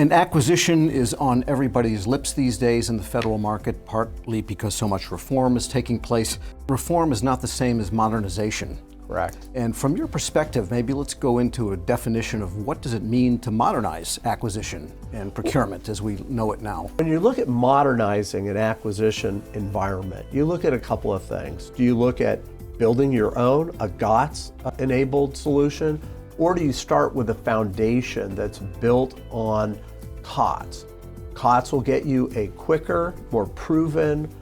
And acquisition is on everybody's lips these days in the federal market, partly because so much reform is taking place. Reform is not the same as modernization. Correct. And from your perspective, maybe let's go into a definition of what does it mean to modernize acquisition and procurement as we know it now. When you look at modernizing an acquisition environment, you look at a couple of things. Do you look at building your own, a GOTS-enabled solution, or do you start with a foundation that's built on COTS? COTS will get you a quicker, more proven,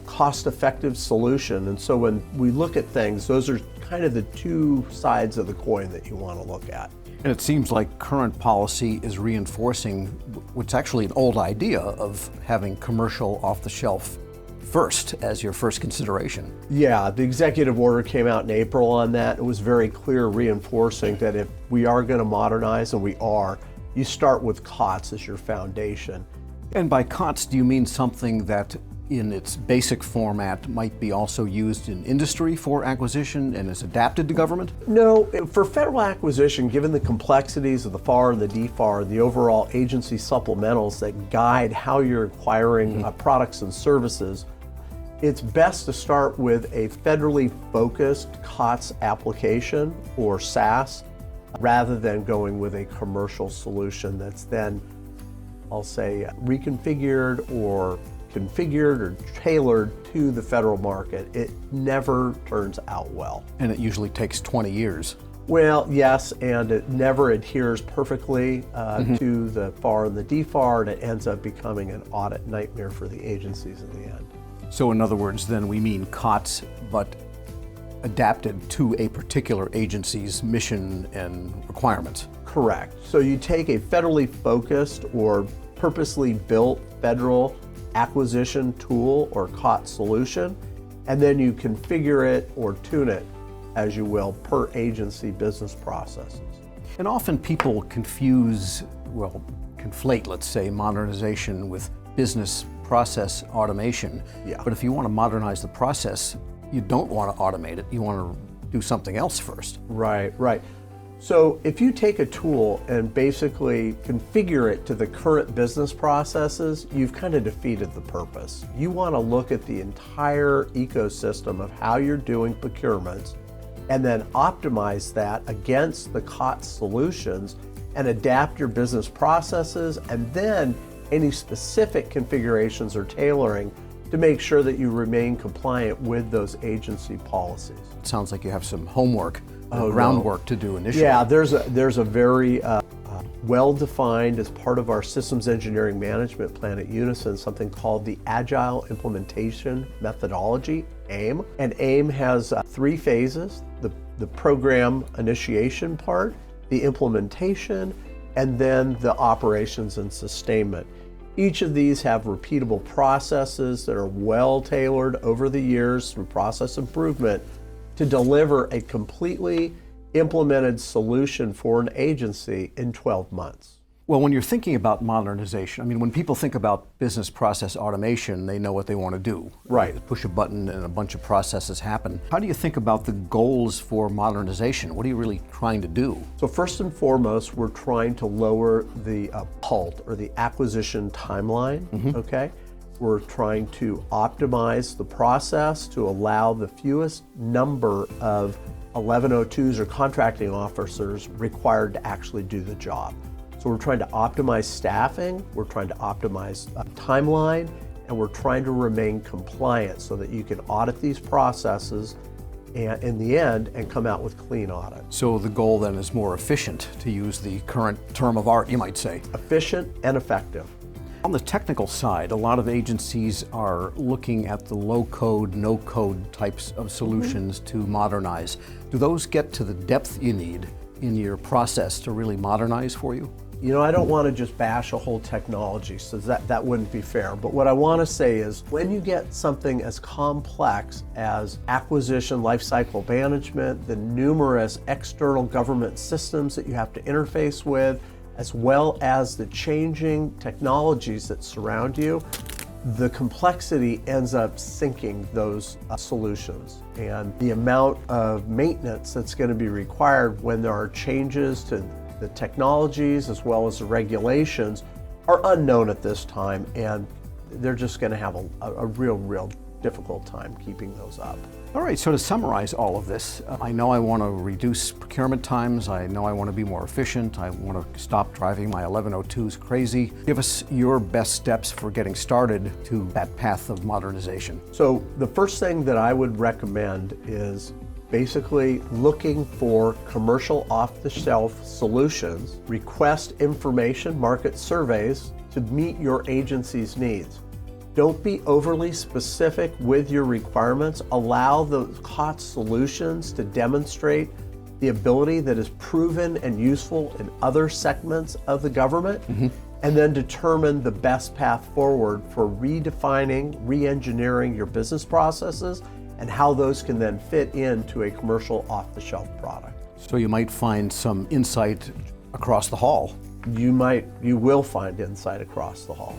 cost-effective solution. And so when we look at things, those are kind of the two sides of the coin that you want to look at. And it seems like current policy is reinforcing what's actually an old idea of having commercial off-the-shelf first as your first consideration. Yeah, the executive order came out in April on that. It was very clear, reinforcing that if we are going to modernize, and we are, you start with COTS as your foundation. And by COTS, do you mean something that in its basic format might be also used in industry for acquisition and is adapted to government? No, for federal acquisition, given the complexities of the FAR and the DFAR, the overall agency supplementals that guide how you're acquiring products and services, it's best to start with a federally focused COTS application or SaaS rather than going with a commercial solution that's then, I'll say, reconfigured or configured or tailored to the federal market. It never turns out well. And it usually takes 20 years. Well, yes, and it never adheres perfectly to the FAR and the DFAR, and it ends up becoming an audit nightmare for the agencies in the end. So in other words, then we mean COTS, but adapted to a particular agency's mission and requirements. Correct. So you take a federally focused or purposely built federal acquisition tool or COTS solution, and then you configure it or tune it, as you will, per agency business processes. And often people conflate, let's say, modernization with business process automation. Yeah. But if you want to modernize the process, you don't want to automate it. You want to do something else first. Right, right. So if you take a tool and basically configure it to the current business processes, you've kind of defeated the purpose. You want to look at the entire ecosystem of how you're doing procurements and then optimize that against the COTS solutions and adapt your business processes and then any specific configurations or tailoring to make sure that you remain compliant with those agency policies. It sounds like you have some homework, groundwork to do initially. Yeah, there's a very well-defined, as part of our systems engineering management plan at Unison, something called the Agile Implementation Methodology, AIM. And AIM has 3 phases: the program initiation part, the implementation, and then the operations and sustainment. Each of these have repeatable processes that are well tailored over the years through process improvement to deliver a completely implemented solution for an agency in 12 months. Well, when you're thinking about modernization, I mean, when people think about business process automation, they know what they want to do. Right. They push a button and a bunch of processes happen. How do you think about the goals for modernization? What are you really trying to do? So first and foremost, we're trying to lower the HALT, or the acquisition timeline, okay? We're trying to optimize the process to allow the fewest number of 1102s or contracting officers required to actually do the job. So we're trying to optimize staffing, we're trying to optimize timeline, and we're trying to remain compliant so that you can audit these processes and in the end and come out with clean audits. So the goal then is more efficient, to use the current term of art, you might say. Efficient and effective. On the technical side, a lot of agencies are looking at the low-code, no-code types of solutions to modernize. Do those get to the depth you need in your process to really modernize for you? You know, I don't want to just bash a whole technology, so that wouldn't be fair. But what I want to say is, when you get something as complex as acquisition lifecycle management, the numerous external government systems that you have to interface with, as well as the changing technologies that surround you, the complexity ends up sinking those solutions. And the amount of maintenance that's going to be required when there are changes to the technologies as well as the regulations are unknown at this time, and they're just going to have a real difficult time keeping those up. All right, so to summarize all of this, I know I want to reduce procurement times, I know I want to be more efficient, I want to stop driving my 1102s crazy. Give us your best steps for getting started to that path of modernization. So the first thing that I would recommend is basically looking for commercial off-the-shelf solutions, request information, market surveys to meet your agency's needs. Don't be overly specific with your requirements. Allow the hot solutions to demonstrate the ability that is proven and useful in other segments of the government, and then determine the best path forward for redefining, re-engineering your business processes and how those can then fit into a commercial off-the-shelf product. So you might find some insight across the hall. You will find insight across the hall.